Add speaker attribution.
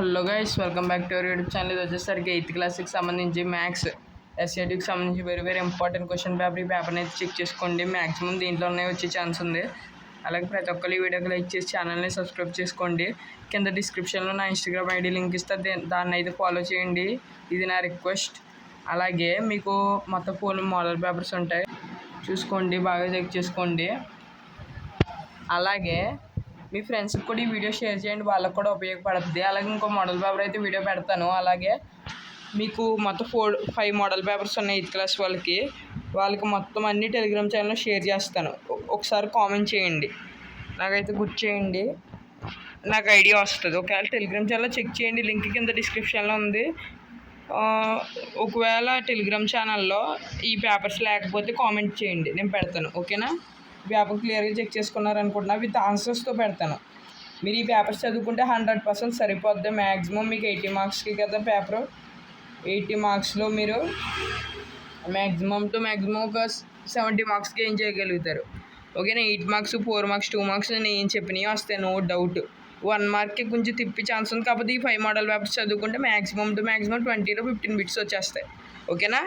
Speaker 1: Hello guys, welcome back to our YouTube channel. ఇది వచ్చేసరికి 8th క్లాస్కి సంబంధించి మ్యాథ్స్ ఎస్ఏటీకి సంబంధించి very very important question paper. ఈ పేపర్ని అయితే చెక్ చేసుకోండి. మ్యాక్సిమం దీంట్లోనే వచ్చే ఛాన్స్ ఉంది. అలాగే ప్రతి ఒక్కరు ఈ వీడియోకి లైక్ చేసి ఛానల్ని సబ్స్క్రైబ్ చేసుకోండి. కింద డిస్క్రిప్షన్లో నా ఇన్స్టాగ్రామ్ ఐడి లింక్ ఇస్తే దాన్ని అయితే ఫాలో చేయండి. ఇది నా రిక్వెస్ట్. అలాగే మీకు మొత్తం 4 మోడల్ పేపర్స్ ఉంటాయి, చూసుకోండి, బాగా చెక్ చేసుకోండి. అలాగే మీ ఫ్రెండ్స్కి కూడా ఈ వీడియో షేర్ చేయండి, వాళ్ళకి కూడా ఉపయోగపడుతుంది. అలాగే ఇంకో మోడల్ పేపర్ అయితే వీడియో పెడతాను. అలాగే మీకు మొత్తం 5 మోడల్ పేపర్స్ ఉన్నాయి 8th క్లాస్ వాళ్ళకి మొత్తం అన్ని టెలిగ్రామ్ ఛానల్లో షేర్ చేస్తాను. ఒకసారి కామెంట్ చేయండి, నాకైతే గుర్తు చేయండి, నాకు ఐడియా వస్తుంది. ఒకవేళ టెలిగ్రామ్ ఛానల్లో చెక్ చేయండి, లింక్ కింద డిస్క్రిప్షన్లో ఉంది. ఒకవేళ టెలిగ్రామ్ ఛానల్లో ఈ పేపర్స్ లేకపోతే కామెంట్ చేయండి, నేను పెడతాను. ఓకేనా? పేపర్ క్లియర్గా చెక్ చేసుకున్నారనుకుంటున్నా, విత్ ఆన్సర్స్తో పెడతాను. మీరు ఈ పేపర్స్ చదువుకుంటే 100% సరిపోద్ది. మ్యాక్సిమం మీకు 80 మార్క్స్కి కదా పేపరు. 80 మార్క్స్లో మీరు మ్యాక్సిమం ఒక 70 మార్క్స్కి ఏం చేయగలుగుతారు. ఓకేనా? 8 మార్క్స్, 4 మార్క్స్, 2 మార్క్స్ నేను ఏం చెప్పినవి వస్తాయి, నో డౌట్. 1 మార్క్కి కొంచెం తిప్పి ఛాన్స్ ఉంది. కాకపోతే ఈ 5 మోడల్ పేపర్స్ చదువుకుంటే మ్యాక్సిమం 20 to 15 బిట్స్ వచ్చేస్తాయి. ఓకేనా?